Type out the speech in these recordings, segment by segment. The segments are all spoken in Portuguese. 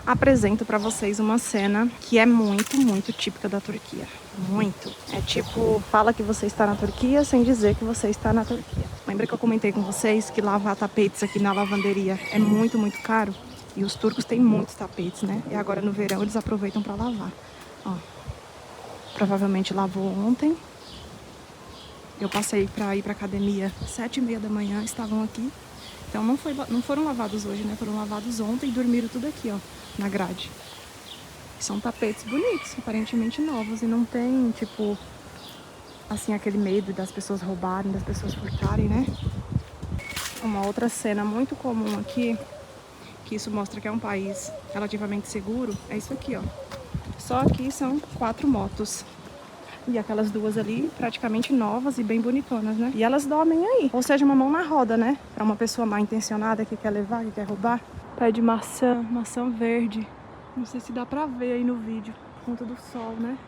apresento pra vocês uma cena que é muito, muito típica da Turquia. Muito. É tipo, fala que você está na Turquia sem dizer que você está na Turquia. Lembra que eu comentei com vocês que lavar tapetes aqui na lavanderia é muito, muito caro? E os turcos têm muitos tapetes, né? E agora no verão eles aproveitam pra lavar. Ó, provavelmente lavou ontem. Eu passei pra ir pra academia 7h30 da manhã, estavam aqui. Então não foram lavados hoje, né? Foram lavados ontem e dormiram tudo aqui, ó, na grade. São tapetes bonitos, aparentemente novos. E não tem, tipo, assim, aquele medo das pessoas roubarem, das pessoas furtarem, né? Uma outra cena muito comum aqui, que isso mostra que é um país relativamente seguro, é isso aqui, ó. Só aqui são 4 motos. E aquelas duas ali, praticamente novas e bem bonitonas, né? E elas dormem aí. Ou seja, uma mão na roda, né? Pra uma pessoa mal intencionada que quer levar, que quer roubar. Pé de maçã, maçã verde. Não sei se dá pra ver aí no vídeo, por conta do sol, né?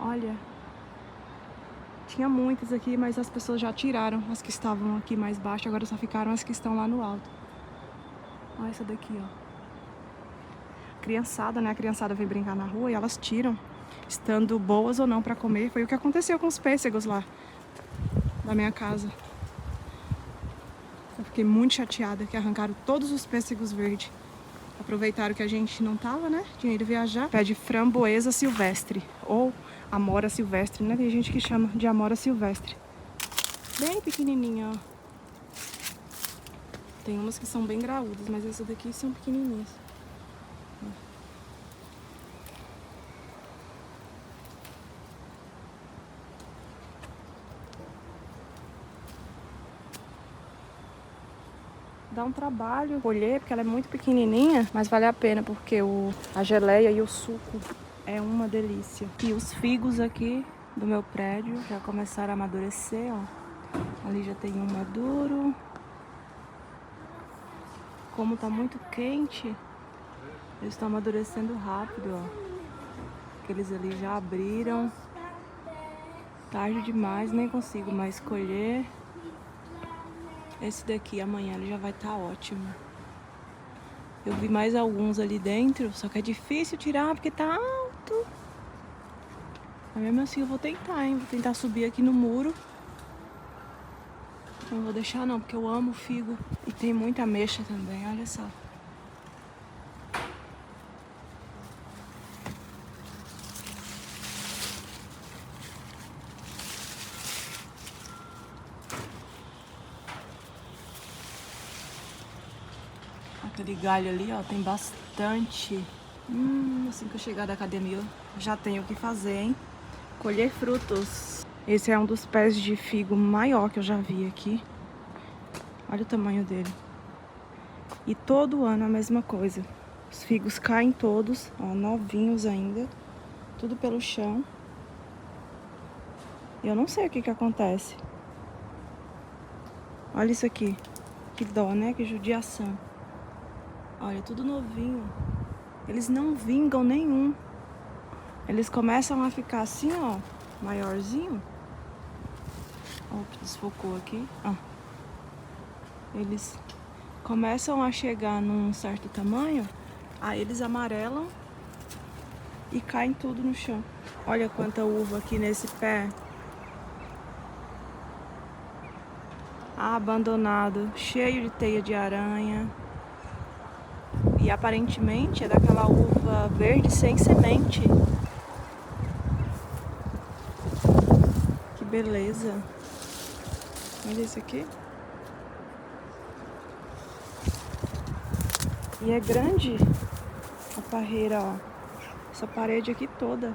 Olha. Tinha muitas aqui, mas as pessoas já tiraram as que estavam aqui mais baixo. Agora só ficaram as que estão lá no alto. Olha essa daqui, ó. Criançada, né? A criançada vem brincar na rua e elas tiram, estando boas ou não pra comer. Foi o que aconteceu com os pêssegos lá da minha casa. Eu fiquei muito chateada que arrancaram todos os pêssegos verdes. Aproveitaram que a gente não tava, né? Tinha ido viajar. Pé de framboesa silvestre. Ou amora silvestre, né? Tem gente que chama de amora silvestre. Bem pequenininha, ó. Tem umas que são bem graúdas, mas essas daqui são pequenininhas. Dá um trabalho colher, porque ela é muito pequenininha, mas vale a pena, porque a geleia e o suco é uma delícia. E os figos aqui do meu prédio já começaram a amadurecer, ó. Ali já tem um maduro. Como tá muito quente, eles estão amadurecendo rápido, ó. Aqueles ali já abriram. Tarde demais, nem consigo mais colher. Esse daqui amanhã ele já vai estar ótimo. Eu vi mais alguns ali dentro, só que é difícil tirar porque tá alto. Mas mesmo assim eu vou tentar, hein? Vou tentar subir aqui no muro. Não vou deixar não, porque eu amo figo. E tem muita ameixa também, olha só. Aquele galho ali, ó, tem bastante. Assim que eu chegar da academia, eu já tenho o que fazer, hein? Colher frutos. Esse é um dos pés de figo maior que eu já vi aqui. Olha o tamanho dele. E todo ano a mesma coisa. Os figos caem todos, ó, novinhos ainda. Tudo pelo chão. E eu não sei o que que acontece. Olha isso aqui. Que dó, né? Que judiação. Olha, tudo novinho. Eles não vingam nenhum. Eles começam a ficar assim, ó, maiorzinho. Opa, desfocou aqui. Ó. Eles começam a chegar num certo tamanho, aí eles amarelam e caem tudo no chão. Olha quanta uva aqui nesse pé. Abandonado, cheio de teia de aranha. E aparentemente é daquela uva verde sem semente. Que beleza. Olha isso aqui. E é grande a parreira, ó. Essa parede aqui toda.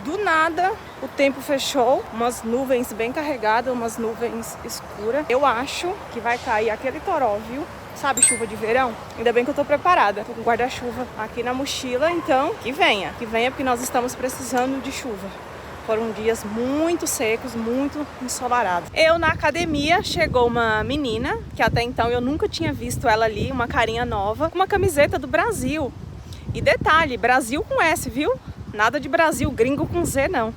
Do nada, o tempo fechou, umas nuvens bem carregadas, umas nuvens escuras. Eu acho que vai cair aquele toró, viu? Sabe, chuva de verão? Ainda bem que eu tô preparada. Tô com guarda-chuva aqui na mochila, então que venha porque nós estamos precisando de chuva. Foram dias muito secos, muito ensolarados. Eu na academia, chegou uma menina, que até então eu nunca tinha visto ela ali, uma carinha nova, com uma camiseta do Brasil. E detalhe, Brasil com S, viu? Nada de Brasil, gringo com Z, não.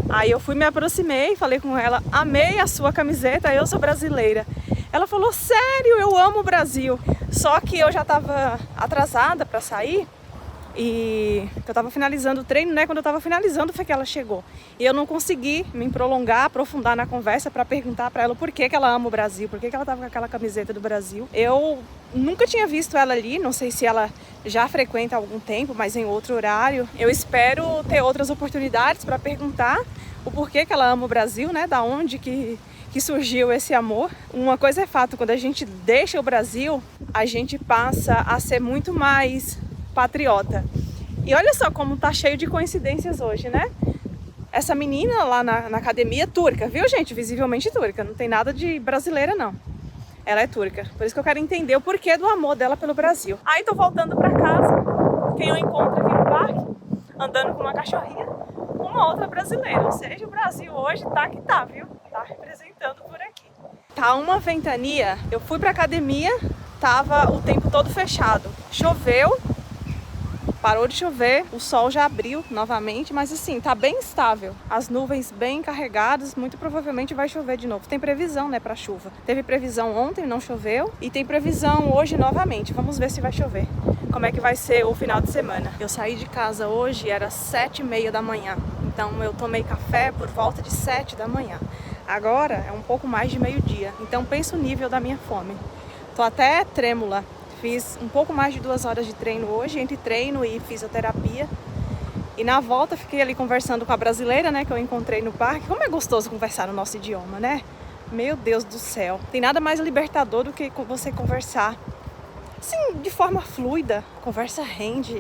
Aí eu me aproximei, falei com ela, amei a sua camiseta, eu sou brasileira. Ela falou, sério, eu amo o Brasil. Só que eu já estava atrasada para sair e eu estava finalizando o treino, né? Quando eu estava finalizando foi que ela chegou. E eu não consegui me prolongar, aprofundar na conversa para perguntar para ela por que ela ama o Brasil, por que ela estava com aquela camiseta do Brasil. Eu nunca tinha visto ela ali, não sei se ela já frequenta há algum tempo, mas em outro horário. Eu espero ter outras oportunidades para perguntar o porquê que ela ama o Brasil, né? Da onde que surgiu esse amor. Uma coisa é fato, quando a gente deixa o Brasil, a gente passa a ser muito mais patriota. E olha só como tá cheio de coincidências hoje, né? Essa menina lá na academia é turca, viu, gente? Visivelmente turca, não tem nada de brasileira, não. Ela é turca, por isso que eu quero entender o porquê do amor dela pelo Brasil. Aí tô voltando pra casa, quem eu encontro aqui no parque, andando com uma cachorrinha, uma outra brasileira. Ou seja, o Brasil hoje tá que tá, viu? Tá representando por aqui. Tá uma ventania, eu fui pra academia, tava o tempo todo fechado. Choveu, parou de chover, o sol já abriu novamente, mas assim, tá bem estável. As nuvens bem carregadas, muito provavelmente vai chover de novo. Tem previsão, né, pra chuva. Teve previsão ontem, não choveu, e tem previsão hoje novamente. Vamos ver se vai chover. Como é que vai ser o final de semana. Eu saí de casa hoje, era 7h30 da manhã. Então eu tomei café por volta de 7 da manhã. Agora é um pouco mais de meio-dia. Então pensa o nível da minha fome. Tô até trêmula. Fiz um pouco mais de 2 horas de treino hoje, entre treino e fisioterapia. E na volta fiquei ali conversando com a brasileira, né, que eu encontrei no parque. Como é gostoso conversar no nosso idioma, né? Meu Deus do céu. Tem nada mais libertador do que você conversar assim, de forma fluida. Conversa rende.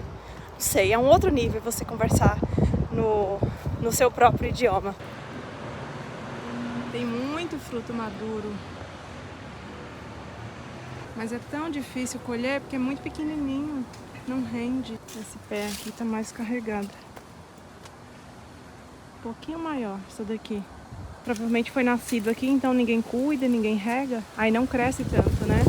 Não sei, é um outro nível você conversar no seu próprio idioma. Tem muito fruto maduro. Mas é tão difícil colher porque é muito pequenininho, não rende. Esse pé aqui tá mais carregado. Um pouquinho maior, essa daqui. Provavelmente foi nascido aqui, então ninguém cuida, ninguém rega. Aí não cresce tanto, né?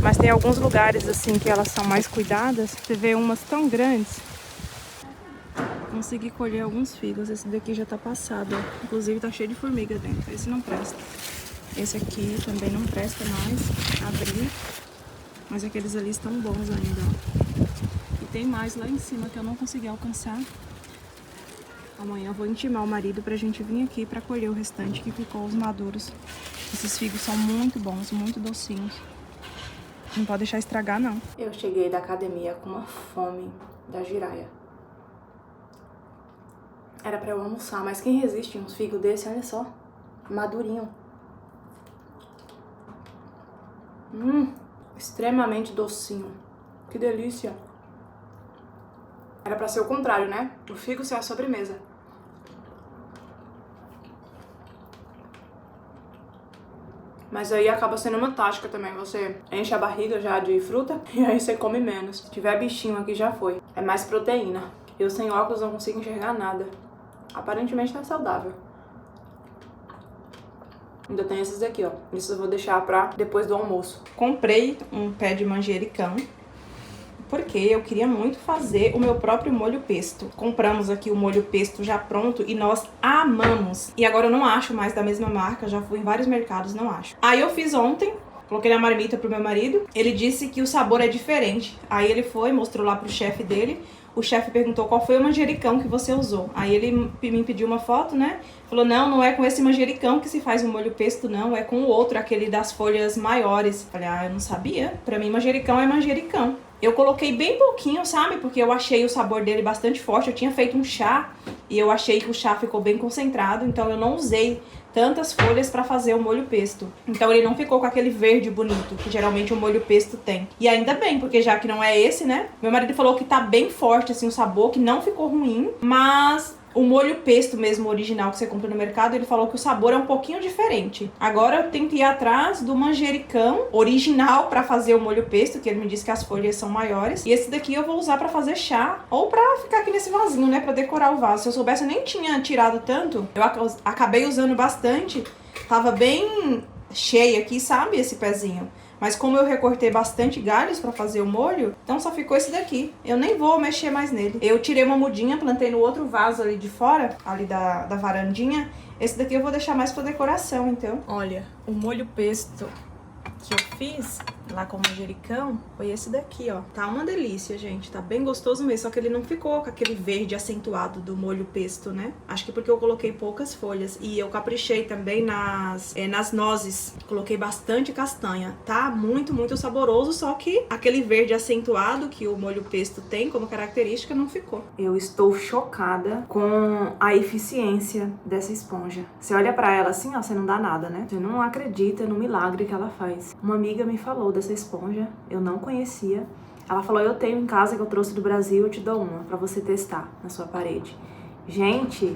Mas tem alguns lugares assim que elas são mais cuidadas. Você vê umas tão grandes. Consegui colher alguns figos. Esse daqui já tá passado, ó. Inclusive tá cheio de formiga dentro. Esse não presta. Esse aqui também não presta mais, abri, mas aqueles ali estão bons ainda, ó. E tem mais lá em cima que eu não consegui alcançar. Amanhã eu vou intimar o marido pra gente vir aqui pra colher o restante que ficou os maduros. Esses figos são muito bons, muito docinhos. Não pode deixar estragar, não. Eu cheguei da academia com uma fome da giraia. Era pra eu almoçar, mas quem resiste uns figos desse, olha só, madurinho. Extremamente docinho. Que delícia. Era pra ser o contrário, né? O figo ser a sobremesa. Mas aí acaba sendo uma tática também. Você enche a barriga já de fruta e aí você come menos. Se tiver bichinho aqui já foi. É mais proteína. Eu sem óculos não consigo enxergar nada. Aparentemente tá saudável. Ainda tem esses aqui, ó. Esses eu vou deixar pra depois do almoço. Comprei um pé de manjericão, porque eu queria muito fazer o meu próprio molho pesto. Compramos aqui o molho pesto já pronto e nós amamos. E agora eu não acho mais da mesma marca, já fui em vários mercados, não acho. Aí eu fiz ontem, coloquei na marmita pro meu marido. Ele disse que o sabor é diferente. Aí ele foi, mostrou lá pro chefe dele. O chefe perguntou qual foi o manjericão que você usou. Aí ele me pediu uma foto, né? Falou, não é com esse manjericão que se faz o molho pesto, não. É com o outro, aquele das folhas maiores. Falei, eu não sabia. Pra mim, manjericão é manjericão. Eu coloquei bem pouquinho, sabe? Porque eu achei o sabor dele bastante forte. Eu tinha feito um chá e eu achei que o chá ficou bem concentrado. Então eu não usei tantas folhas pra fazer o molho pesto. Então ele não ficou com aquele verde bonito que geralmente o molho pesto tem. E ainda bem, porque já que não é esse, né? Meu marido falou que tá bem forte assim o sabor, que não ficou ruim, mas O molho pesto mesmo, original, que você compra no mercado, ele falou que o sabor é um pouquinho diferente. Agora eu tenho que ir atrás do manjericão original pra fazer o molho pesto, que ele me disse que as folhas são maiores. E esse daqui eu vou usar pra fazer chá, ou pra ficar aqui nesse vasinho, né, pra decorar o vaso. Se eu soubesse, eu nem tinha tirado tanto. Eu acabei usando bastante. Tava bem cheio aqui, sabe, esse pezinho. Mas como eu recortei bastante galhos pra fazer o molho, então só ficou esse daqui. Eu nem vou mexer mais nele. Eu tirei uma mudinha, plantei no outro vaso ali de fora, ali da varandinha. Esse daqui eu vou deixar mais pra decoração, então. Olha, o molho pesto que eu fiz lá com o manjericão foi esse daqui, ó. Tá uma delícia, gente. Tá bem gostoso mesmo, só que ele não ficou com aquele verde acentuado do molho pesto, né? Acho que porque eu coloquei poucas folhas. E eu caprichei também nas nozes. Coloquei bastante castanha. Tá muito, muito saboroso, só que aquele verde acentuado que o molho pesto tem como característica não ficou. Eu estou chocada com a eficiência dessa esponja. Você olha pra ela assim, ó, você não dá nada, né? Você não acredita no milagre que ela faz. Uma amiga me falou dessa esponja, eu não conhecia. Ela falou, eu tenho em casa que eu trouxe do Brasil, eu te dou uma pra você testar na sua parede. Gente,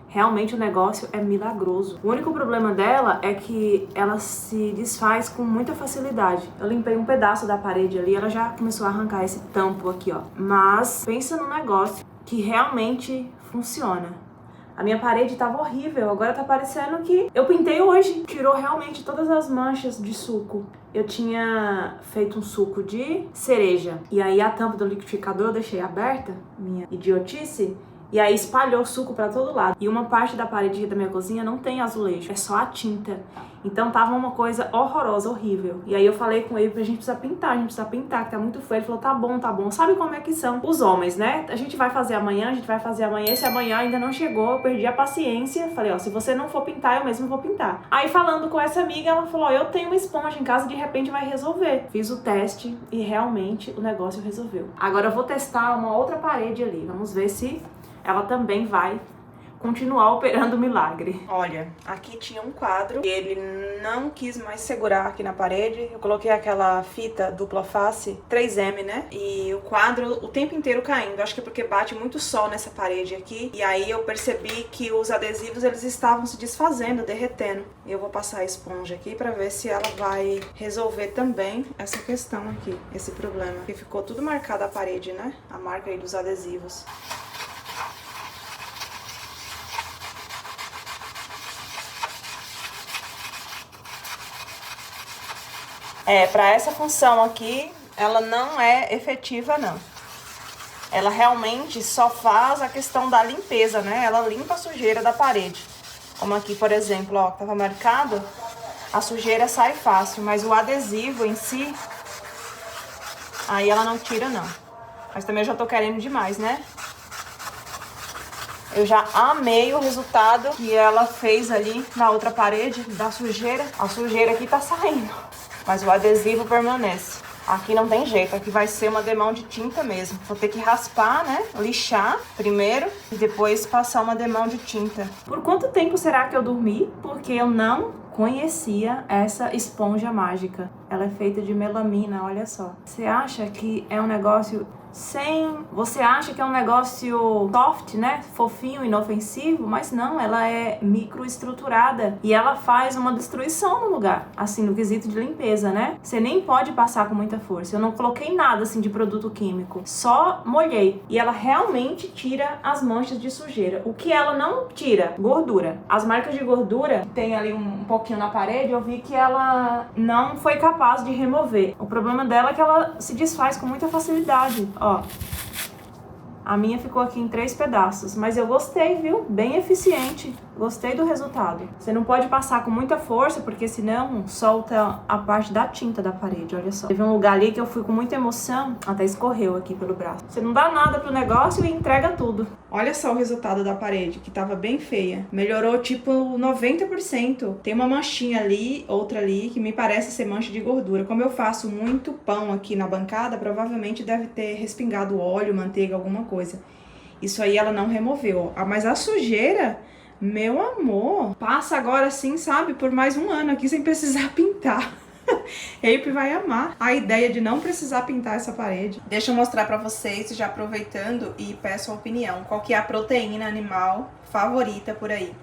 realmente o negócio é milagroso. O único problema dela é que ela se desfaz com muita facilidade. Eu limpei um pedaço da parede ali, ela já começou a arrancar esse tampo aqui, ó. Mas pensa num negócio que realmente funciona. A minha parede tava horrível, agora tá parecendo que eu pintei hoje. Tirou realmente todas as manchas de suco. Eu tinha feito um suco de cereja. E aí a tampa do liquidificador eu deixei aberta, minha idiotice. E aí espalhou suco pra todo lado. E uma parte da parede da minha cozinha não tem azulejo, é só a tinta. Então tava uma coisa horrorosa, horrível. E aí eu falei com ele, a gente precisa pintar, que tá muito feio. Ele falou, tá bom, tá bom. Sabe como é que são os homens, né? A gente vai fazer amanhã, esse amanhã ainda não chegou, eu perdi a paciência. Falei, ó, se você não for pintar, eu mesmo vou pintar. Aí falando com essa amiga, ela falou, ó, eu tenho uma esponja em casa, de repente vai resolver. Fiz o teste e realmente o negócio resolveu. Agora eu vou testar uma outra parede ali, vamos ver se ela também vai continuar operando o milagre. Olha, aqui tinha um quadro e ele não quis mais segurar aqui na parede. Eu coloquei aquela fita dupla face 3M, né? E o quadro o tempo inteiro caindo. Acho que é porque bate muito sol nessa parede aqui. E aí eu percebi que os adesivos eles estavam se desfazendo, derretendo. E eu vou passar a esponja aqui pra ver se ela vai resolver também essa questão aqui, esse problema. Porque ficou tudo marcado a parede, né? A marca aí dos adesivos. Para essa função aqui, ela não é efetiva, não. Ela realmente só faz a questão da limpeza, né? Ela limpa a sujeira da parede. Como aqui, por exemplo, ó, tava marcado, a sujeira sai fácil, mas o adesivo em si, aí ela não tira, não. Mas também eu já tô querendo demais, né? Eu já amei o resultado que ela fez ali na outra parede da sujeira. A sujeira aqui tá saindo. Mas o adesivo permanece. Aqui não tem jeito, aqui vai ser uma demão de tinta mesmo. Vou ter que raspar, né? Lixar primeiro e depois passar uma demão de tinta. Por quanto tempo será que eu dormi? Porque eu não conhecia essa esponja mágica. Ela é feita de melamina, olha só. Você acha que é um negócio Você acha que é um negócio soft, né? Fofinho, inofensivo, mas não, ela é microestruturada e ela faz uma destruição no lugar, assim, no quesito de limpeza, né? Você nem pode passar com muita força. Eu não coloquei nada, assim, de produto químico, só molhei. E ela realmente tira as manchas de sujeira. O que ela não tira? Gordura. As marcas de gordura, que tem ali um pouquinho na parede, eu vi que ela não foi capaz de remover. O problema dela é que ela se desfaz com muita facilidade. Ó, a minha ficou aqui em 3 pedaços, mas eu gostei, viu? Bem eficiente. Gostei do resultado. Você não pode passar com muita força, porque senão solta a parte da tinta da parede, olha só. Teve um lugar ali que eu fui com muita emoção, até escorreu aqui pelo braço. Você não dá nada pro negócio e entrega tudo. Olha só o resultado da parede, que tava bem feia. Melhorou tipo 90%. Tem uma manchinha ali, outra ali, que me parece ser mancha de gordura. Como eu faço muito pão aqui na bancada, provavelmente deve ter respingado óleo, manteiga, alguma coisa. Isso aí ela não removeu. Mas a sujeira, meu amor, passa agora assim, sabe, por mais um ano aqui sem precisar pintar. Ape vai amar a ideia de não precisar pintar essa parede. Deixa eu mostrar pra vocês, já aproveitando, e peço a opinião. Qual que é a proteína animal favorita por aí?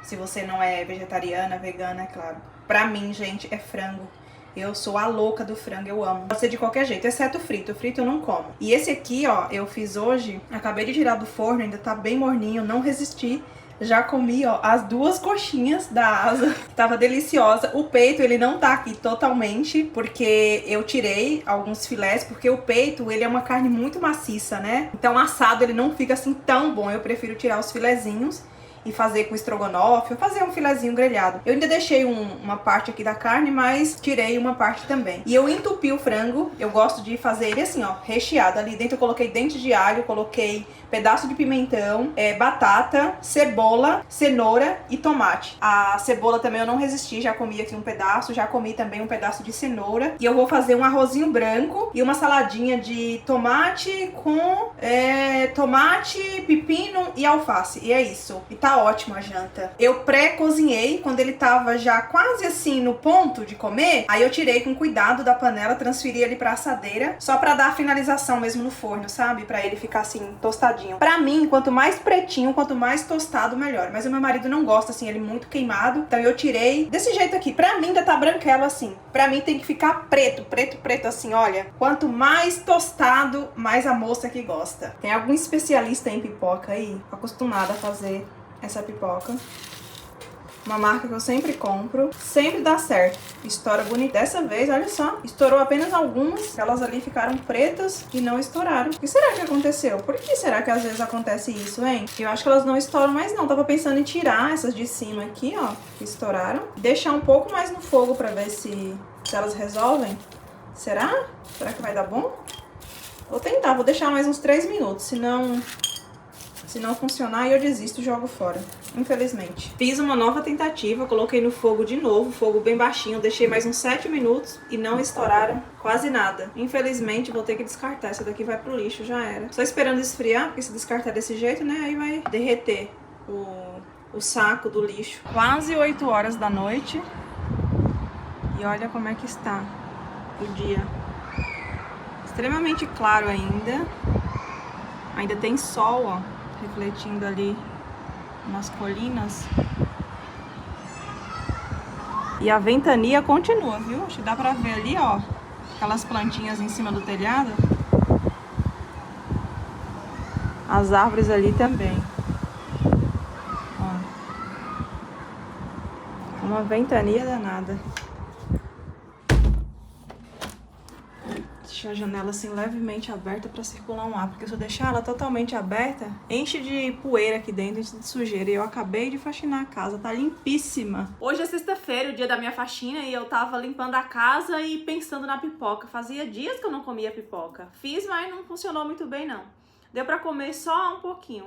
Se você não é vegetariana, vegana, é claro. Pra mim, gente, é frango. Eu sou a louca do frango, eu amo. Pode ser de qualquer jeito, exceto frito. Frito eu não como. E esse aqui, ó, eu fiz hoje. Acabei de tirar do forno, ainda tá bem morninho, não resisti. Já comi, ó, as 2 coxinhas da asa. Tava deliciosa. O peito, ele não tá aqui totalmente, porque eu tirei alguns filés, porque o peito, ele é uma carne muito maciça, né? Então assado ele não fica assim tão bom. Eu prefiro tirar os filezinhos e fazer com estrogonofe, ou fazer um filezinho grelhado. Eu ainda deixei uma parte aqui da carne, mas tirei uma parte também. E eu entupi o frango, eu gosto de fazer ele assim, ó, recheado. Ali dentro eu coloquei dente de alho, coloquei pedaço de pimentão, batata, cebola, cenoura e tomate. A cebola também eu não resisti, já comi aqui um pedaço, já comi também um pedaço de cenoura. E eu vou fazer um arrozinho branco e uma saladinha de tomate com tomate, pepino e alface. E é isso. E tá ótimo a janta. Eu pré-cozinhei quando ele tava já quase assim no ponto de comer. Aí eu tirei com cuidado da panela, transferi ele pra assadeira, só pra dar a finalização mesmo no forno, sabe? Pra ele ficar assim, tostadinho. Pra mim, quanto mais pretinho, quanto mais tostado, melhor. Mas o meu marido não gosta, assim, ele muito queimado. Então eu tirei desse jeito aqui. Pra mim ainda tá branquelo assim. Pra mim tem que ficar preto, preto, preto assim, olha. Quanto mais tostado, mais a moça que gosta. Tem algum especialista em pipoca aí? Acostumada a fazer essa pipoca. Uma marca que eu sempre compro. Sempre dá certo. Estoura bonito. Dessa vez, olha só. Estourou apenas algumas. Elas ali ficaram pretas e não estouraram. O que será que aconteceu? Por que será que às vezes acontece isso, hein? Eu acho que elas não estouram mais não. Tava pensando em tirar essas de cima aqui, ó. Que estouraram. Deixar um pouco mais no fogo pra ver se elas resolvem. Será? Será que vai dar bom? Vou tentar. Vou deixar mais uns 3 minutos. Se não funcionar, eu desisto e jogo fora. Infelizmente. Fiz uma nova tentativa, coloquei no fogo de novo, fogo bem baixinho, deixei mais uns 7 minutos e não estouraram quase nada. Infelizmente, vou ter que descartar. Essa daqui vai pro lixo, já era. Só esperando esfriar, porque se descartar desse jeito, né, aí vai derreter o saco do lixo. Quase 8 horas da noite. E olha como é que está o dia. Extremamente claro ainda. Ainda tem sol, ó, refletindo ali nas colinas. E a ventania continua, viu? Acho que dá pra ver ali, ó, aquelas plantinhas em cima do telhado. As árvores ali também. Ó. Uma ventania danada. Deixar a janela assim levemente aberta para circular um ar, porque se eu deixar ela totalmente aberta, enche de poeira aqui dentro, enche de sujeira. E eu acabei de faxinar a casa, tá limpíssima. Hoje é sexta-feira, o dia da minha faxina, e eu tava limpando a casa e pensando na pipoca. Fazia dias que eu não comia pipoca. Fiz, mas não funcionou muito bem não. Deu pra comer só um pouquinho.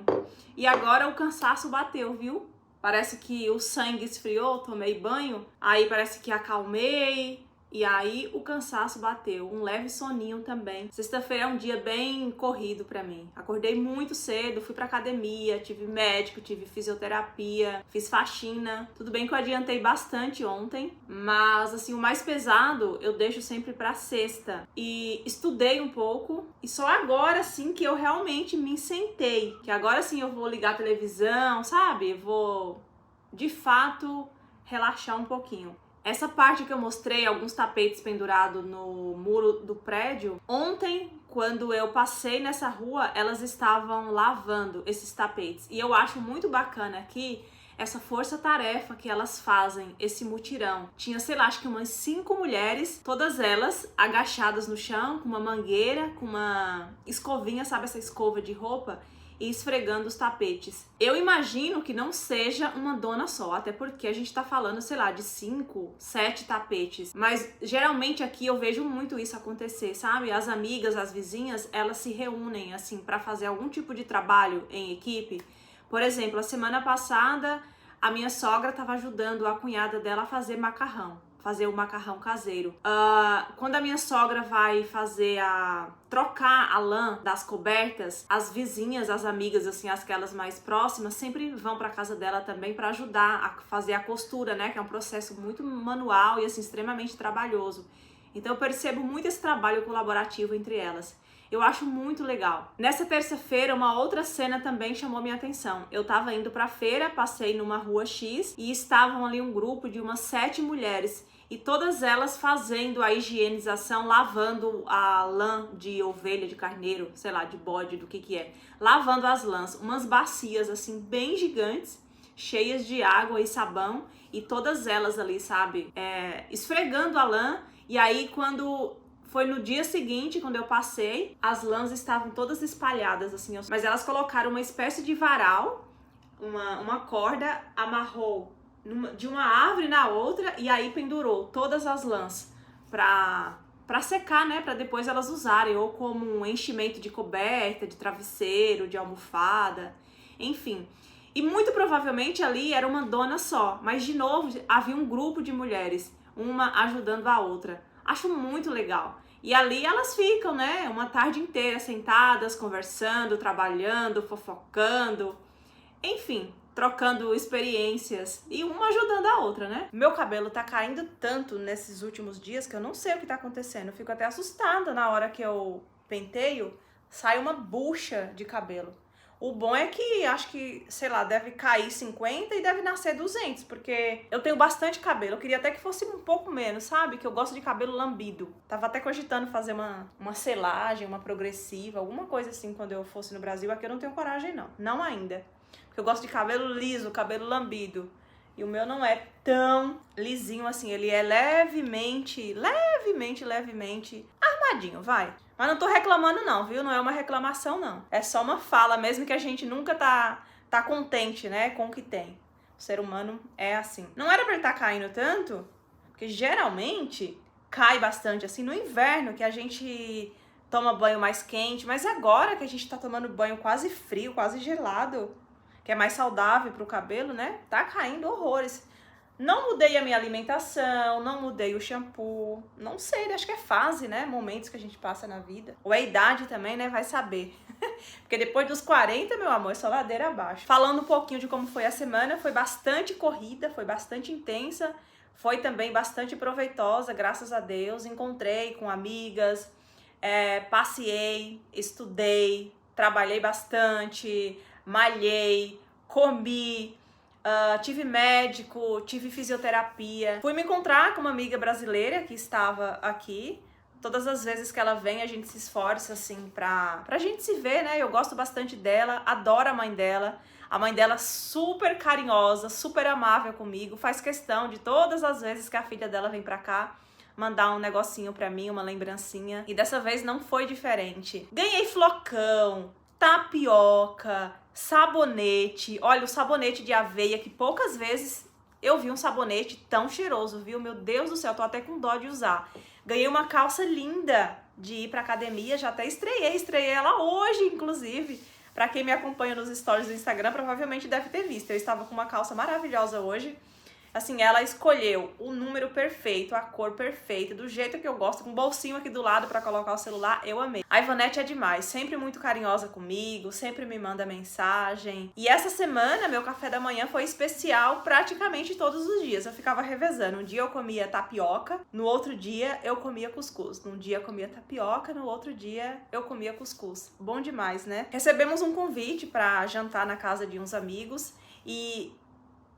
E agora o cansaço bateu, viu? Parece que o sangue esfriou, tomei banho, aí parece que acalmei. E aí o cansaço bateu, um leve soninho também. Sexta-feira é um dia bem corrido pra mim. Acordei muito cedo, fui pra academia, tive médico, tive fisioterapia, fiz faxina. Tudo bem que eu adiantei bastante ontem, mas assim, o mais pesado eu deixo sempre pra sexta. E estudei um pouco, e só agora sim que eu realmente me sentei. Que agora sim eu vou ligar a televisão, sabe? Vou, de fato, relaxar um pouquinho. Essa parte que eu mostrei, alguns tapetes pendurados no muro do prédio, ontem, quando eu passei nessa rua, elas estavam lavando esses tapetes. E eu acho muito bacana aqui essa força-tarefa que elas fazem, esse mutirão. Tinha, sei lá, acho que umas 5 mulheres, todas elas agachadas no chão, com uma mangueira, com uma escovinha, sabe essa escova de roupa? E esfregando os tapetes. Eu imagino que não seja uma dona só, até porque a gente tá falando, sei lá, de 5, 7 tapetes. Mas geralmente aqui eu vejo muito isso acontecer, sabe? As amigas, as vizinhas, elas se reúnem assim pra fazer algum tipo de trabalho em equipe. Por exemplo, a semana passada a minha sogra tava ajudando a cunhada dela a fazer macarrão. fazer o macarrão caseiro. Quando a minha sogra vai trocar a lã das cobertas, as vizinhas, as amigas, assim, aquelas mais próximas, sempre vão pra casa dela também para ajudar a fazer a costura, né? Que é um processo muito manual e, assim, extremamente trabalhoso. Então eu percebo muito esse trabalho colaborativo entre elas. Eu acho muito legal. Nessa terça-feira, uma outra cena também chamou minha atenção. Eu tava indo pra feira, passei numa rua X e estavam ali um grupo de umas 7 mulheres. E todas elas fazendo a higienização, lavando a lã de ovelha, de carneiro, sei lá, de bode, do que é. Lavando as lãs, umas bacias assim bem gigantes, cheias de água e sabão. E todas elas ali, sabe, esfregando a lã. E aí quando foi no dia seguinte, quando eu passei, as lãs estavam todas espalhadas assim. Mas elas colocaram uma espécie de varal, uma corda, amarrou de uma árvore na outra e aí pendurou todas as lãs pra secar, né? Pra depois elas usarem, ou como um enchimento de coberta, de travesseiro, de almofada, enfim. E muito provavelmente ali era uma dona só, mas de novo havia um grupo de mulheres, uma ajudando a outra. Acho muito legal. E ali elas ficam, né? Uma tarde inteira sentadas, conversando, trabalhando, fofocando, enfim, trocando experiências e uma ajudando a outra, né? Meu cabelo tá caindo tanto nesses últimos dias que eu não sei o que tá acontecendo. Eu fico até assustada na hora que eu penteio, sai uma bucha de cabelo. O bom é que, acho que, sei lá, deve cair 50 e deve nascer 200, porque eu tenho bastante cabelo. Eu queria até que fosse um pouco menos, sabe? Que eu gosto de cabelo lambido. Tava até cogitando fazer uma selagem, uma progressiva, alguma coisa assim quando eu fosse no Brasil. Aqui eu não tenho coragem, não. Não ainda. Porque eu gosto de cabelo liso, cabelo lambido. E o meu não é tão lisinho assim. Ele é levemente armadinho, vai. Mas não tô reclamando não, viu? Não é uma reclamação, não. É só uma fala, mesmo que a gente nunca tá contente, né, com o que tem. O ser humano é assim. Não era pra ele tá caindo tanto, porque geralmente cai bastante, assim, no inverno, que a gente toma banho mais quente. Mas agora que a gente tá tomando banho quase frio, quase gelado, que é mais saudável pro cabelo, né? Tá caindo horrores. Não mudei a minha alimentação, não mudei o shampoo, não sei, acho que é fase, né? Momentos que a gente passa na vida. Ou é idade também, né? Vai saber. Porque depois dos 40, meu amor, é só ladeira abaixo. Falando um pouquinho de como foi a semana, foi bastante corrida, foi bastante intensa, foi também bastante proveitosa, graças a Deus. Encontrei com amigas, passeei, estudei, trabalhei bastante, malhei, comi, tive médico, tive fisioterapia. Fui me encontrar com uma amiga brasileira que estava aqui. Todas as vezes que ela vem, a gente se esforça, assim, pra gente se ver, né? Eu gosto bastante dela, adoro a mãe dela. A mãe dela super carinhosa, super amável comigo. Faz questão de todas as vezes que a filha dela vem pra cá, mandar um negocinho pra mim, uma lembrancinha. E dessa vez não foi diferente. Ganhei flocão, tapioca, sabonete. Olha, o sabonete de aveia, que poucas vezes eu vi um sabonete tão cheiroso, viu? Meu Deus do céu, tô até com dó de usar. Ganhei uma calça linda de ir pra academia, já até estreiei ela hoje, inclusive. Pra quem me acompanha nos stories do Instagram, provavelmente deve ter visto. Eu estava com uma calça maravilhosa hoje. Assim, ela escolheu o número perfeito, a cor perfeita, do jeito que eu gosto, com um bolsinho aqui do lado pra colocar o celular, eu amei. A Ivonete é demais, sempre muito carinhosa comigo, sempre me manda mensagem. E essa semana, meu café da manhã foi especial praticamente todos os dias. Eu ficava revezando. Um dia eu comia tapioca, no outro dia eu comia cuscuz. Num dia eu comia tapioca, no outro dia eu comia cuscuz. Bom demais, né? Recebemos um convite pra jantar na casa de uns amigos e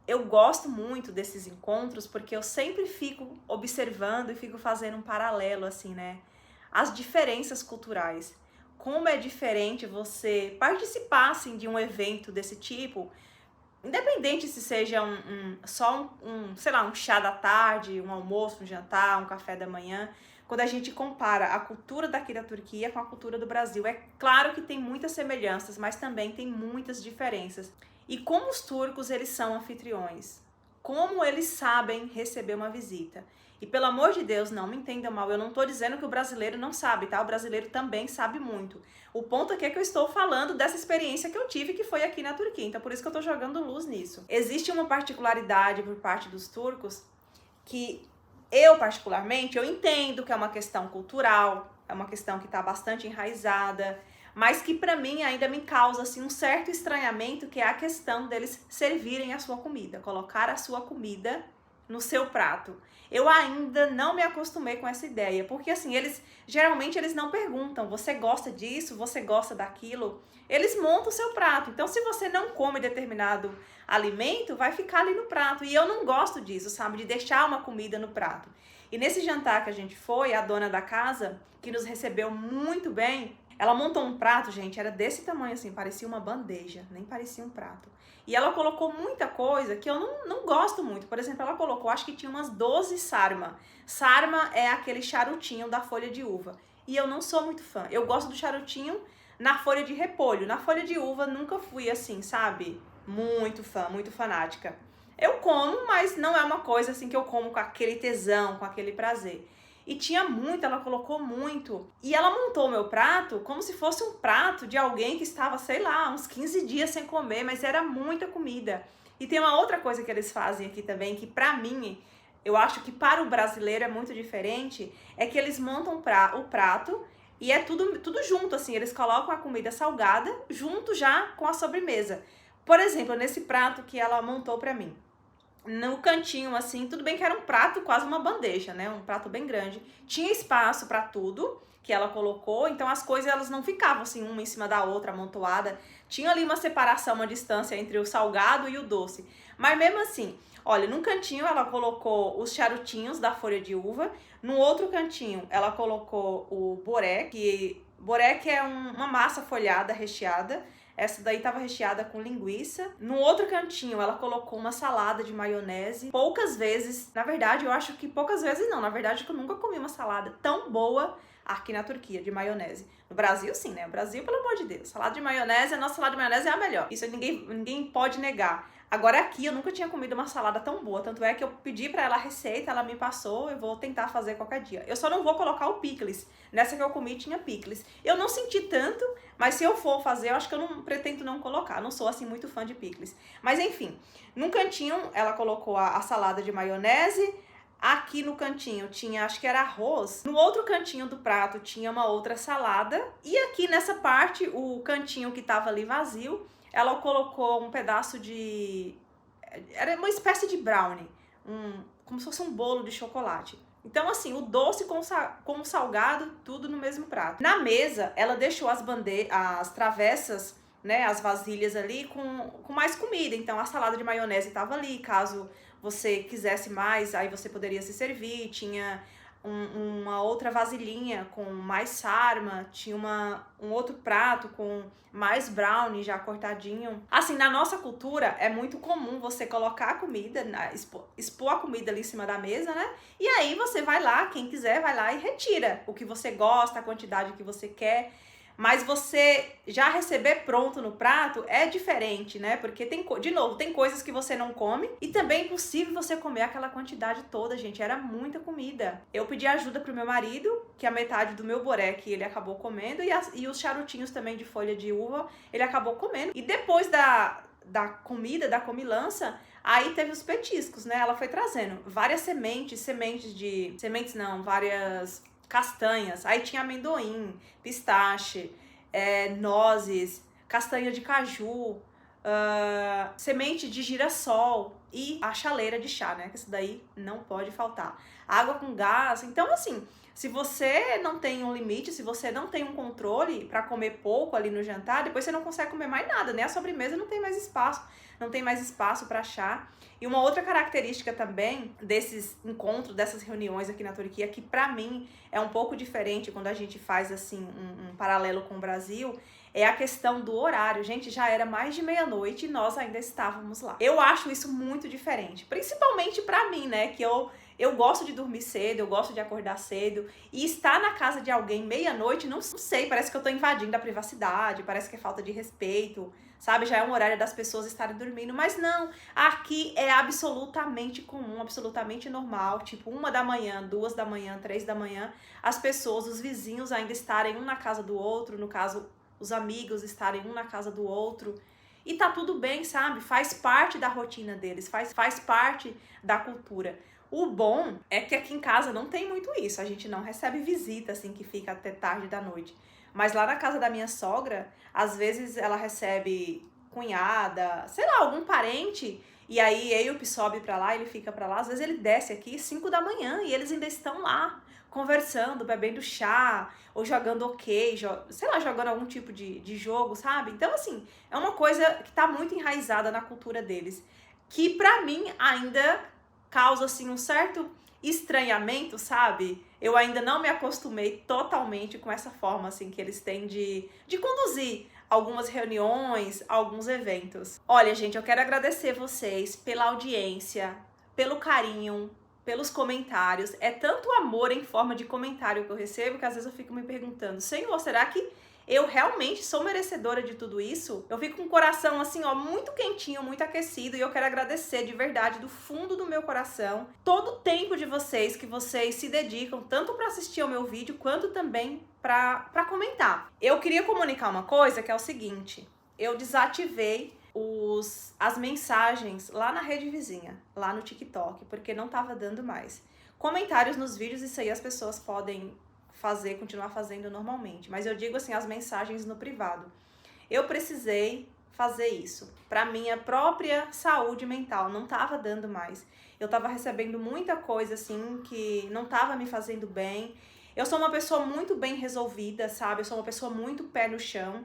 eu gosto muito desses encontros porque eu sempre fico observando e fico fazendo um paralelo, assim, né? As diferenças culturais. Como é diferente você participar, assim, de um evento desse tipo, independente se seja sei lá, um chá da tarde, um almoço, um jantar, um café da manhã. Quando a gente compara a cultura daqui da Turquia com a cultura do Brasil, é claro que tem muitas semelhanças, mas também tem muitas diferenças. E como os turcos, eles são anfitriões, como eles sabem receber uma visita. E pelo amor de Deus, não me entendam mal, eu não tô dizendo que o brasileiro não sabe, tá? O brasileiro também sabe muito. O ponto aqui é que eu estou falando dessa experiência que eu tive, que foi aqui na Turquia, então por isso que eu tô jogando luz nisso. Existe uma particularidade por parte dos turcos que Eu, particularmente, eu entendo que é uma questão cultural, é uma questão que está bastante enraizada, mas que para mim ainda me causa assim, um certo estranhamento, que é a questão deles servirem a sua comida, colocar a sua comida no seu prato. Eu ainda não me acostumei com essa ideia, porque assim, geralmente eles não perguntam, você gosta disso, você gosta daquilo? Eles montam o seu prato. Então, se você não come determinado alimento, vai ficar ali no prato. E eu não gosto disso, sabe? De deixar uma comida no prato. E nesse jantar que a gente foi, a dona da casa, que nos recebeu muito bem, ela montou um prato, gente, era desse tamanho assim, parecia uma bandeja, nem parecia um prato. E ela colocou muita coisa que eu não gosto muito. Por exemplo, ela colocou, acho que tinha umas 12 sarma. Sarma é aquele charutinho da folha de uva. E eu não sou muito fã. Eu gosto do charutinho na folha de repolho. Na folha de uva nunca fui assim, sabe? Muito fã, muito fanática. Eu como, mas não é uma coisa assim que eu como com aquele tesão, com aquele prazer. E tinha muito, ela colocou muito. E ela montou o meu prato como se fosse um prato de alguém que estava, sei lá, uns 15 dias sem comer, mas era muita comida. E tem uma outra coisa que eles fazem aqui também, que pra mim, eu acho que para o brasileiro é muito diferente, é que eles montam o prato e é tudo junto, assim, eles colocam a comida salgada junto já com a sobremesa. Por exemplo, nesse prato que ela montou pra mim, no cantinho, assim, tudo bem que era um prato, quase uma bandeja, né? Um prato bem grande. Tinha espaço para tudo que ela colocou, então as coisas elas não ficavam assim, uma em cima da outra, amontoada. Tinha ali uma separação, uma distância entre o salgado e o doce. Mas mesmo assim, olha, num cantinho ela colocou os charutinhos da folha de uva, no outro cantinho ela colocou o boré, que é uma massa folhada, recheada. Essa daí tava recheada com linguiça. No outro cantinho, ela colocou uma salada de maionese. Poucas vezes, na verdade, eu acho que poucas vezes não. Na verdade, eu nunca comi uma salada tão boa aqui na Turquia, de maionese. No Brasil, sim, né? No Brasil, pelo amor de Deus. Salada de maionese, a nossa salada de maionese é a melhor. Isso ninguém pode negar. Agora aqui eu nunca tinha comido uma salada tão boa, tanto é que eu pedi pra ela a receita, ela me passou, eu vou tentar fazer qualquer dia. Eu só não vou colocar o picles. Nessa que eu comi tinha picles. Eu não senti tanto, mas se eu for fazer, eu acho que eu não pretendo não colocar. Eu não sou assim muito fã de picles. Mas enfim, num cantinho ela colocou a salada de maionese. Aqui no cantinho tinha, acho que era arroz. No outro cantinho do prato tinha uma outra salada. E aqui nessa parte, o cantinho que tava ali vazio, ela colocou um pedaço de... Era uma espécie de brownie, como se fosse um bolo de chocolate. Então, assim, o doce com o salgado, tudo no mesmo prato. Na mesa, ela deixou as travessas, né, as vasilhas ali com mais comida. Então, a salada de maionese estava ali, caso você quisesse mais, aí você poderia se servir. Tinha uma outra vasilhinha com mais sarma, tinha um outro prato com mais brownie já cortadinho. Assim, na nossa cultura é muito comum você colocar a comida, expor a comida ali em cima da mesa, né? E aí você vai lá, quem quiser vai lá e retira o que você gosta, a quantidade que você quer. Mas você já receber pronto no prato é diferente, né? Porque de novo, tem coisas que você não come e também é impossível você comer aquela quantidade toda, gente. Era muita comida. Eu pedi ajuda pro meu marido, que a metade do meu borek ele acabou comendo e os charutinhos também de folha de uva ele acabou comendo. E depois da comida, da comilança, aí teve os petiscos, né? Ela foi trazendo várias várias castanhas, aí tinha amendoim, pistache, nozes, castanha de caju, semente de girassol e a chaleira de chá, né? Que isso daí não pode faltar. Água com gás. Então, assim, se você não tem um limite, se você não tem um controle para comer pouco ali no jantar, depois você não consegue comer mais nada, né? A sobremesa não tem mais espaço para chá. E uma outra característica também desses encontros, dessas reuniões aqui na Turquia, que pra mim é um pouco diferente quando a gente faz assim um paralelo com o Brasil, é a questão do horário. Gente, já era mais de meia-noite e nós ainda estávamos lá. Eu acho isso muito diferente, principalmente pra mim, né, que eu gosto de dormir cedo, eu gosto de acordar cedo, e estar na casa de alguém meia-noite, não sei, parece que eu tô invadindo a privacidade, parece que é falta de respeito, sabe? Já é um horário das pessoas estarem dormindo, mas não, aqui é absolutamente comum, absolutamente normal, tipo 1 da manhã, 2 da manhã, 3 da manhã, as pessoas, os vizinhos ainda estarem um na casa do outro, no caso, os amigos estarem um na casa do outro. E tá tudo bem, sabe? Faz parte da rotina deles, faz parte da cultura. O bom é que aqui em casa não tem muito isso. A gente não recebe visita, assim, que fica até tarde da noite. Mas lá na casa da minha sogra, às vezes ela recebe cunhada, sei lá, algum parente. E aí Eyup sobe pra lá, ele fica pra lá. Às vezes ele desce aqui 5 da manhã e eles ainda estão lá, conversando, bebendo chá, ou jogando ok, sei lá, jogando algum tipo de jogo, sabe? Então, assim, é uma coisa que tá muito enraizada na cultura deles. Que pra mim ainda causa, assim, um certo estranhamento, sabe? Eu ainda não me acostumei totalmente com essa forma, assim, que eles têm de conduzir algumas reuniões, alguns eventos. Olha, gente, eu quero agradecer vocês pela audiência, pelo carinho, pelos comentários. É tanto amor em forma de comentário que eu recebo que às vezes eu fico me perguntando, Senhor, será que eu realmente sou merecedora de tudo isso? Eu fico com o coração assim, ó, muito quentinho, muito aquecido, e eu quero agradecer de verdade, do fundo do meu coração, todo o tempo de vocês, que vocês se dedicam tanto para assistir ao meu vídeo, quanto também para comentar. Eu queria comunicar uma coisa, que é o seguinte, eu desativei as mensagens lá na rede vizinha, lá no TikTok, porque não tava dando mais. Comentários nos vídeos, isso aí as pessoas podem continuar fazendo normalmente. Mas eu digo assim, as mensagens no privado. Eu precisei fazer isso para minha própria saúde mental, não tava dando mais. Eu tava recebendo muita coisa assim que não tava me fazendo bem. Eu sou uma pessoa muito bem resolvida, sabe? Eu sou uma pessoa muito pé no chão.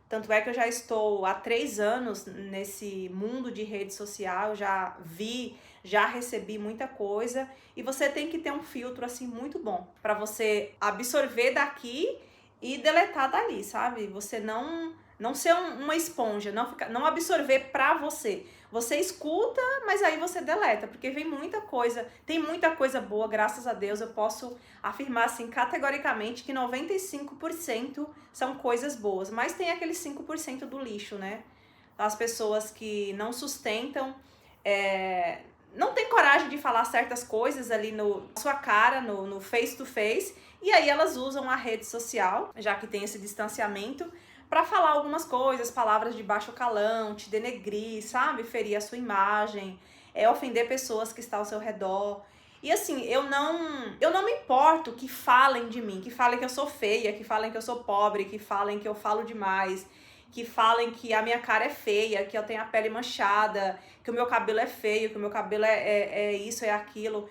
Tanto é que eu já estou há 3 anos nesse mundo de rede social, já recebi muita coisa, e você tem que ter um filtro assim muito bom para você absorver daqui e deletar dali, sabe? Você não ser uma esponja, não absorver pra você. Você escuta, mas aí você deleta, porque vem muita coisa, tem muita coisa boa, graças a Deus. Eu posso afirmar assim categoricamente que 95% são coisas boas, mas tem aqueles 5% do lixo, né? As pessoas que não sustentam, não tem coragem de falar certas coisas ali na sua cara, no face to face, e aí elas usam a rede social, já que tem esse distanciamento, para falar algumas coisas, palavras de baixo calão, te denegrir, sabe? Ferir a sua imagem, ofender pessoas que estão ao seu redor. E assim, eu não me importo que falem de mim, que falem que eu sou feia, que falem que eu sou pobre, que falem que eu falo demais, que falem que a minha cara é feia, que eu tenho a pele manchada, que o meu cabelo é feio, que o meu cabelo é isso, é aquilo.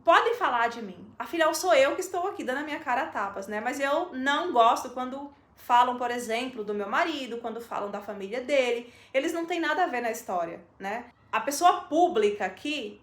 Podem falar de mim. Afinal, sou eu que estou aqui dando a minha cara a tapas, né? Mas eu não gosto quando falam, por exemplo, do meu marido, quando falam da família dele. Eles não têm nada a ver na história, né? A pessoa pública aqui,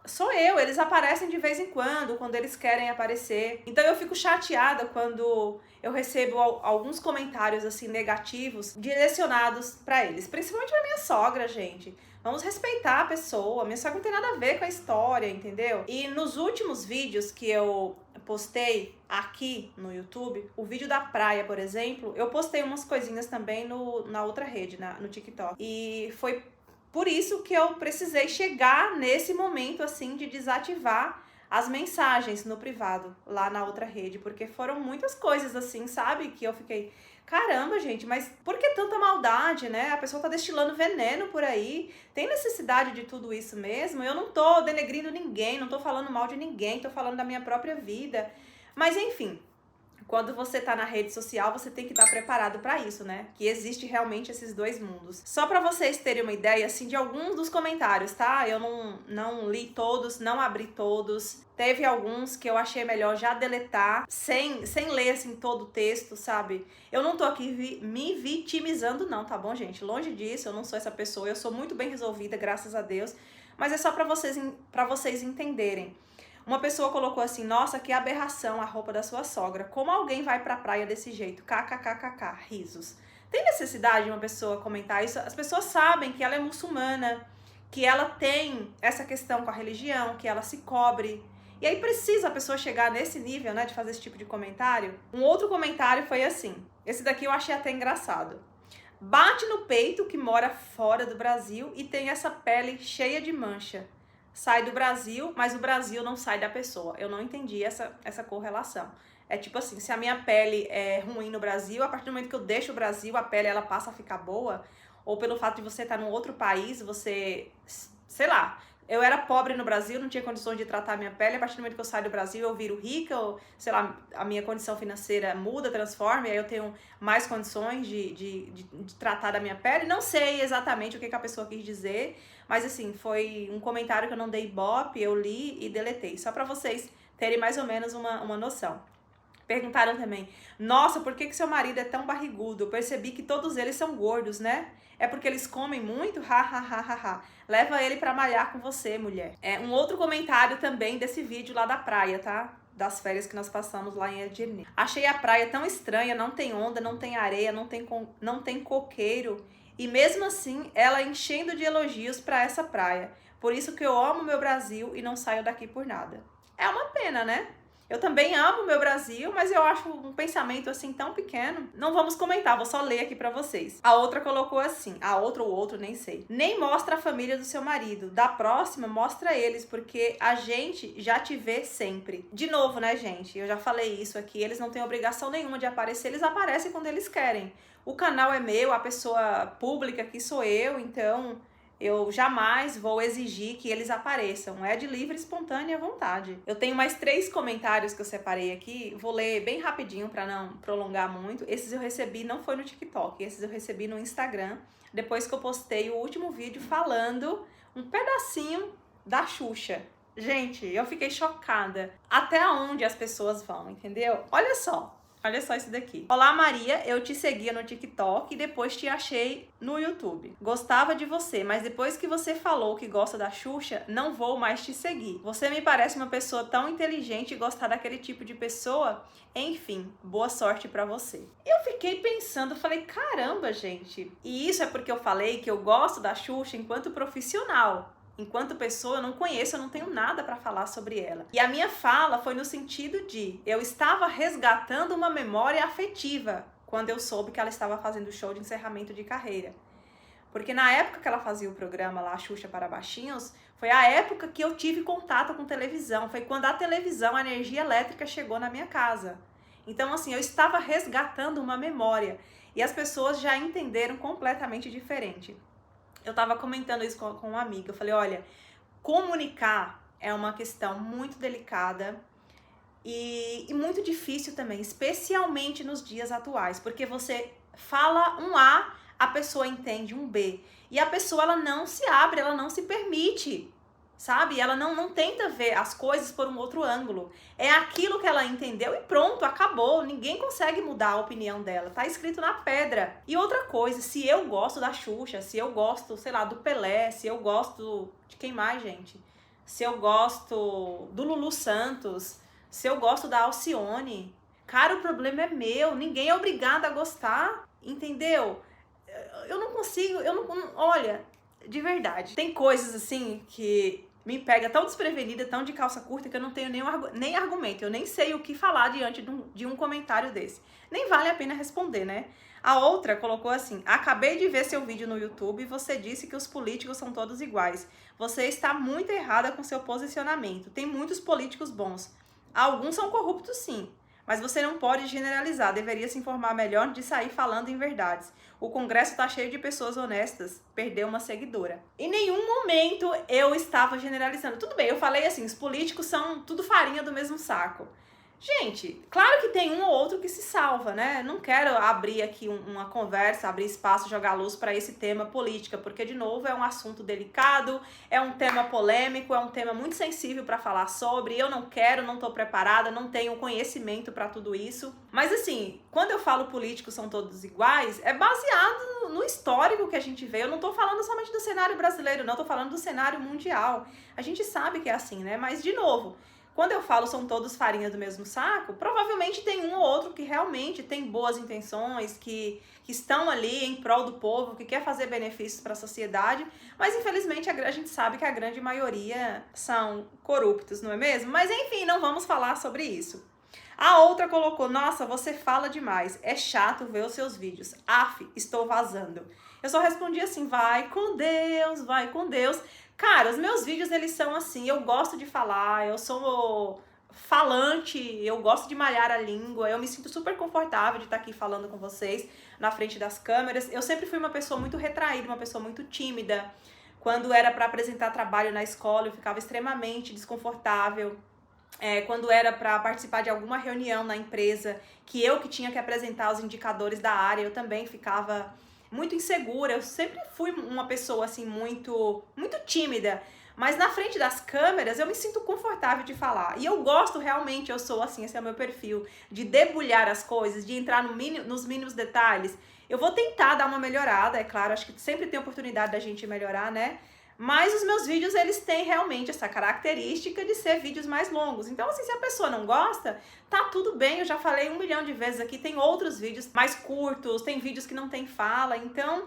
sou eu. Eles aparecem de vez em quando eles querem aparecer. Então eu fico chateada quando eu recebo alguns comentários assim negativos direcionados pra eles. Principalmente pra minha sogra, gente. Vamos respeitar a pessoa. Minha sogra não tem nada a ver com a história, entendeu? E nos últimos vídeos que eu postei aqui no YouTube, o vídeo da praia, por exemplo, eu postei umas coisinhas também na outra rede, no TikTok. E foi por isso que eu precisei chegar nesse momento, assim, de desativar as mensagens no privado, lá na outra rede, porque foram muitas coisas, assim, sabe? Que eu fiquei, caramba, gente, mas por que tanta maldade, né? A pessoa tá destilando veneno por aí, tem necessidade de tudo isso mesmo? Eu não tô denegrindo ninguém, não tô falando mal de ninguém, tô falando da minha própria vida. Mas, enfim, quando você tá na rede social, você tem que estar preparado para isso, né? Que existe realmente esses dois mundos. Só para vocês terem uma ideia, assim, de alguns dos comentários, tá? Eu não li todos, não abri todos. Teve alguns que eu achei melhor já deletar, sem ler, assim, todo o texto, sabe? Eu não tô aqui me vitimizando, não, tá bom, gente? Longe disso, eu não sou essa pessoa, eu sou muito bem resolvida, graças a Deus. Mas é só para vocês entenderem. Uma pessoa colocou assim, nossa, que aberração a roupa da sua sogra. Como alguém vai pra praia desse jeito? KKKKK, risos. Tem necessidade de uma pessoa comentar isso? As pessoas sabem que ela é muçulmana, que ela tem essa questão com a religião, que ela se cobre. E aí precisa a pessoa chegar nesse nível, né, de fazer esse tipo de comentário? Um outro comentário foi assim, esse daqui eu achei até engraçado. Bate no peito que mora fora do Brasil e tem essa pele cheia de mancha. Sai do Brasil, mas o Brasil não sai da pessoa. Eu não entendi essa correlação. É tipo assim, se a minha pele é ruim no Brasil, a partir do momento que eu deixo o Brasil, a pele ela passa a ficar boa. ou pelo fato de você estar num outro país, você, sei lá, eu era pobre no Brasil, não tinha condições de tratar a minha pele, a partir do momento que eu saio do Brasil eu viro rica, ou, sei lá, a minha condição financeira muda, transforma, e aí eu tenho mais condições de tratar da minha pele. Não sei exatamente o que a pessoa quis dizer, mas assim, foi um comentário que eu não dei ibope, eu li e deletei, só pra vocês terem mais ou menos uma noção. Perguntaram também, nossa, por que seu marido é tão barrigudo? Eu percebi que todos eles são gordos, né? É porque eles comem muito? Ha, ha, ha, ha, ha. Leva ele pra malhar com você, mulher. Um outro comentário também desse vídeo lá da praia, tá? Das férias que nós passamos lá em Edirne. Achei a praia tão estranha, não tem onda, não tem areia, não tem coqueiro. E mesmo assim, ela enchendo de elogios pra essa praia. Por isso que eu amo meu Brasil e não saio daqui por nada. É uma pena, né? Eu também amo meu Brasil, mas eu acho um pensamento assim tão pequeno. Não vamos comentar, vou só ler aqui pra vocês. A outra colocou assim, a outra ou outro, nem sei. Nem mostra a família do seu marido. Da próxima, mostra eles, porque a gente já te vê sempre. De novo, né, gente? Eu já falei isso aqui, eles não têm obrigação nenhuma de aparecer, eles aparecem quando eles querem. O canal é meu, a pessoa pública aqui sou eu, então eu jamais vou exigir que eles apareçam. É de livre e espontânea vontade. Eu tenho mais 3 comentários que eu separei aqui. Vou ler bem rapidinho para não prolongar muito. Esses eu recebi, não foi no TikTok. Esses eu recebi no Instagram. Depois que eu postei o último vídeo falando um pedacinho da Xuxa. Gente, eu fiquei chocada. Até onde as pessoas vão, entendeu? Olha só. Olha só isso daqui. Olá, Maria, eu te seguia no TikTok e depois te achei no YouTube. Gostava de você, mas depois que você falou que gosta da Xuxa, não vou mais te seguir. Você me parece uma pessoa tão inteligente e gostar daquele tipo de pessoa. Enfim, boa sorte pra você. Eu fiquei pensando, falei, caramba, gente. E isso é porque eu falei que eu gosto da Xuxa enquanto profissional. Enquanto pessoa, eu não conheço, eu não tenho nada para falar sobre ela. E a minha fala foi no sentido de eu estava resgatando uma memória afetiva quando eu soube que ela estava fazendo o show de encerramento de carreira. Porque na época que ela fazia o programa lá, Xuxa para Baixinhos, foi a época que eu tive contato com televisão. Foi quando a televisão, a energia elétrica chegou na minha casa. Então, assim, eu estava resgatando uma memória. E as pessoas já entenderam completamente diferente. Eu tava comentando isso com uma amiga, eu falei, olha, comunicar é uma questão muito delicada e muito difícil também, especialmente nos dias atuais, porque você fala um A pessoa entende um B, e a pessoa ela não se abre, ela não se permite, sabe? Ela não tenta ver as coisas por um outro ângulo. É aquilo que ela entendeu e pronto, acabou. Ninguém consegue mudar a opinião dela. Tá escrito na pedra. E outra coisa, se eu gosto da Xuxa, se eu gosto, sei lá, do Pelé, se eu gosto de quem mais, gente? Se eu gosto do Lulu Santos, se eu gosto da Alcione, cara, o problema é meu. Ninguém é obrigado a gostar, entendeu? Eu não consigo, olha, de verdade. Tem coisas assim que me pega tão desprevenida, tão de calça curta, que eu não tenho nem argumento. Eu nem sei o que falar diante de um comentário desse. Nem vale a pena responder, né? A outra colocou assim, acabei de ver seu vídeo no YouTube e você disse que os políticos são todos iguais. Você está muito errada com seu posicionamento. Tem muitos políticos bons. Alguns são corruptos, sim. Mas você não pode generalizar, deveria se informar melhor antes de sair falando em verdades. O Congresso tá cheio de pessoas honestas, perdeu uma seguidora. Em nenhum momento eu estava generalizando. Tudo bem, eu falei assim, os políticos são tudo farinha do mesmo saco. Gente, claro que tem um ou outro que se salva, né? Não quero abrir aqui uma conversa, abrir espaço, jogar luz para esse tema política, porque, de novo, é um assunto delicado, é um tema polêmico, é um tema muito sensível para falar sobre. Eu não quero, não tô preparada, não tenho conhecimento para tudo isso. Mas, assim, quando eu falo políticos são todos iguais, é baseado no histórico que a gente vê. Eu não tô falando somente do cenário brasileiro, não, tô falando do cenário mundial. A gente sabe que é assim, né? Mas, de novo, quando eu falo são todos farinha do mesmo saco, provavelmente tem um ou outro que realmente tem boas intenções, que estão ali em prol do povo, que quer fazer benefícios para a sociedade, mas infelizmente a gente sabe que a grande maioria são corruptos, não é mesmo? Mas enfim, não vamos falar sobre isso. A outra colocou, nossa, você fala demais, é chato ver os seus vídeos. Af, estou vazando. Eu só respondi assim, vai com Deus, vai com Deus. Cara, os meus vídeos, eles são assim, eu gosto de falar, eu sou falante, eu gosto de malhar a língua, eu me sinto super confortável de estar aqui falando com vocês na frente das câmeras. Eu sempre fui uma pessoa muito retraída, uma pessoa muito tímida. Quando era para apresentar trabalho na escola, eu ficava extremamente desconfortável. Quando era para participar de alguma reunião na empresa, que tinha que apresentar os indicadores da área, eu também ficava muito insegura. Eu sempre fui uma pessoa assim muito tímida, mas na frente das câmeras eu me sinto confortável de falar. E eu gosto realmente, eu sou assim, esse é o meu perfil, de debulhar as coisas, de entrar nos mínimos detalhes. Eu vou tentar dar uma melhorada, é claro, acho que sempre tem oportunidade da gente melhorar, né? Mas os meus vídeos, eles têm realmente essa característica de ser vídeos mais longos. Então, assim, se a pessoa não gosta, tá tudo bem. Eu já falei 1 milhão de vezes aqui, tem outros vídeos mais curtos, tem vídeos que não tem fala. Então,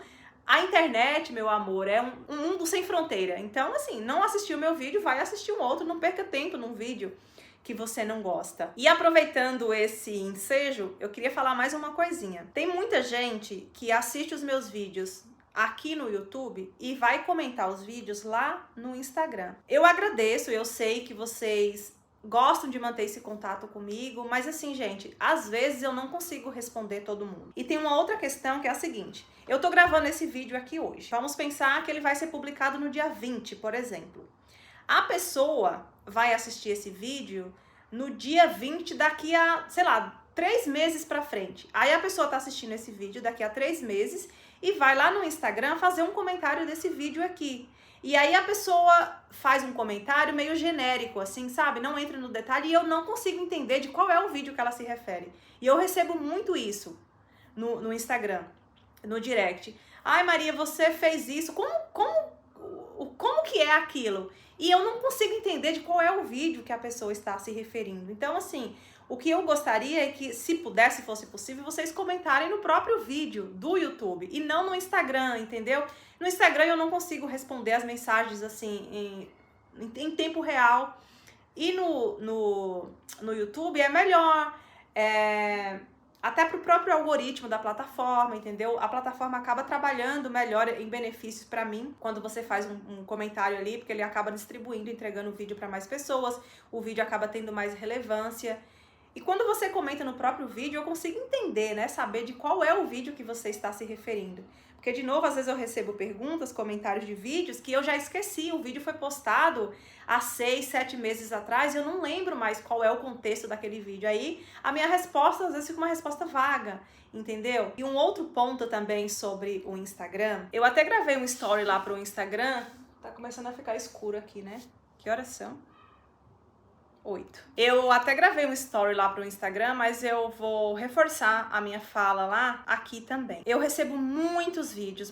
a internet, meu amor, é um mundo sem fronteira. Então, assim, não assistiu o meu vídeo, vai assistir um outro, não perca tempo num vídeo que você não gosta. E aproveitando esse ensejo, eu queria falar mais uma coisinha. Tem muita gente que assiste os meus vídeos aqui no YouTube e vai comentar os vídeos lá no Instagram. Eu agradeço, eu sei que vocês gostam de manter esse contato comigo, mas assim, gente, às vezes eu não consigo responder todo mundo. E tem uma outra questão que é a seguinte: eu tô gravando esse vídeo aqui hoje. Vamos pensar que ele vai ser publicado no dia 20, por exemplo. A pessoa vai assistir esse vídeo no dia 20 daqui a, sei lá, 3 meses pra frente. Aí a pessoa tá assistindo esse vídeo daqui a 3 meses e vai lá no Instagram fazer um comentário desse vídeo aqui. E aí a pessoa faz um comentário meio genérico, assim, sabe? Não entra no detalhe e eu não consigo entender de qual é o vídeo que ela se refere. E eu recebo muito isso no Instagram, no direct. Ai, Maria, você fez isso. Como que é aquilo? E eu não consigo entender de qual é o vídeo que a pessoa está se referindo. Então, assim, o que eu gostaria é que, se pudesse, fosse possível, vocês comentarem no próprio vídeo do YouTube e não no Instagram, entendeu? No Instagram eu não consigo responder as mensagens, assim, em tempo real. E no YouTube é melhor, até pro próprio algoritmo da plataforma, entendeu? A plataforma acaba trabalhando melhor em benefícios para mim quando você faz um comentário ali, porque ele acaba distribuindo, entregando o vídeo para mais pessoas, o vídeo acaba tendo mais relevância. E quando você comenta no próprio vídeo, eu consigo entender, né? Saber de qual é o vídeo que você está se referindo. Porque, de novo, às vezes eu recebo perguntas, comentários de vídeos que eu já esqueci. O vídeo foi postado há 6, 7 meses atrás e eu não lembro mais qual é o contexto daquele vídeo. Aí, a minha resposta, às vezes, fica uma resposta vaga, entendeu? E um outro ponto também sobre o Instagram. Eu até gravei um story lá pro Instagram. Tá começando a ficar escuro aqui, né? Que horas são? 8. Eu até gravei um story lá pro Instagram, mas eu vou reforçar a minha fala lá aqui também. Eu recebo muitos vídeos,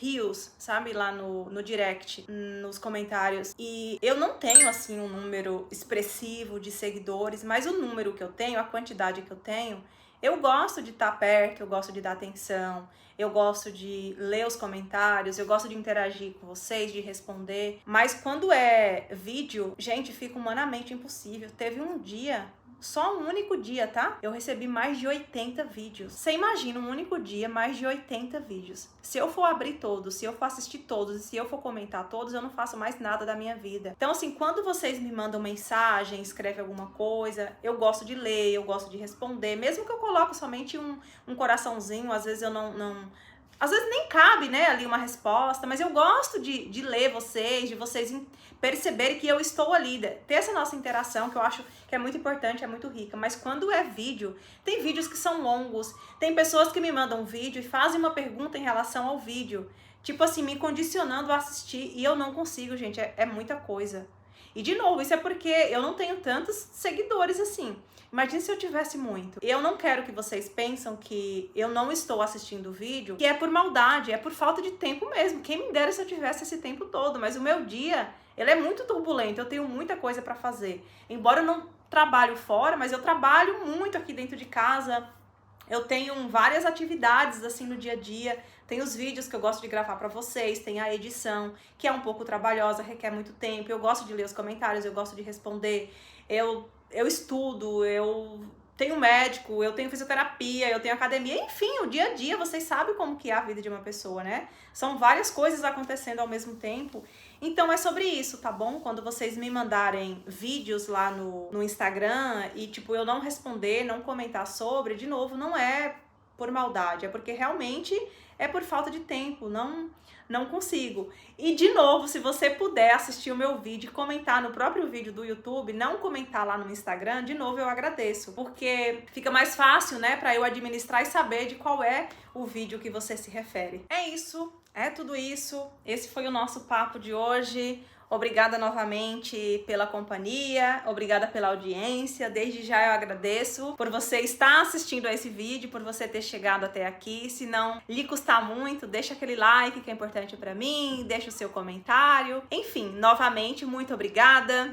reels, sabe, lá no direct, nos comentários. E eu não tenho, assim, um número expressivo de seguidores, mas o número que eu tenho, a quantidade que eu tenho, eu gosto de estar perto, eu gosto de dar atenção, eu gosto de ler os comentários, eu gosto de interagir com vocês, de responder. Mas quando é vídeo, gente, fica humanamente impossível. Teve um dia, só um único dia, tá? Eu recebi mais de 80 vídeos. Você imagina, um único dia, mais de 80 vídeos. Se eu for abrir todos, se eu for assistir todos e se eu for comentar todos, eu não faço mais nada da minha vida. Então, assim, quando vocês me mandam mensagem, escrevem alguma coisa, eu gosto de ler, eu gosto de responder. Mesmo que eu coloque somente um coraçãozinho, às vezes eu não... Às vezes nem cabe, né, ali uma resposta, mas eu gosto de ler vocês, de vocês perceberem que eu estou ali, ter essa nossa interação, que eu acho que é muito importante, é muito rica. Mas quando é vídeo, tem vídeos que são longos, tem pessoas que me mandam um vídeo e fazem uma pergunta em relação ao vídeo, tipo assim, me condicionando a assistir, e eu não consigo, gente, é muita coisa. E de novo, isso é porque eu não tenho tantos seguidores assim. Imagina se eu tivesse muito. Eu não quero que vocês pensem que eu não estou assistindo o vídeo, que é por maldade, é por falta de tempo mesmo. Quem me dera se eu tivesse esse tempo todo, mas o meu dia, ele é muito turbulento, eu tenho muita coisa pra fazer. Embora eu não trabalhe fora, mas eu trabalho muito aqui dentro de casa. Eu tenho várias atividades assim no dia a dia. Tem os vídeos que eu gosto de gravar pra vocês, tem a edição, que é um pouco trabalhosa, requer muito tempo. Eu gosto de ler os comentários, eu gosto de responder. Eu estudo, eu tenho médico, eu tenho fisioterapia, eu tenho academia, enfim, o dia a dia, vocês sabem como que é a vida de uma pessoa, né? São várias coisas acontecendo ao mesmo tempo. Então é sobre isso, tá bom? Quando vocês me mandarem vídeos lá no Instagram e, tipo, eu não responder, não comentar sobre, de novo, não é por maldade, é porque realmente é por falta de tempo, não consigo. E de novo, se você puder assistir o meu vídeo e comentar no próprio vídeo do YouTube, não comentar lá no Instagram, de novo eu agradeço, porque fica mais fácil, né, para eu administrar e saber de qual é o vídeo que você se refere. É isso, é tudo isso. Esse foi o nosso papo de hoje. Obrigada novamente pela companhia, obrigada pela audiência. Desde já eu agradeço por você estar assistindo a esse vídeo, por você ter chegado até aqui. Se não lhe custar muito, deixa aquele like que é importante para mim, deixa o seu comentário. Enfim, novamente, muito obrigada.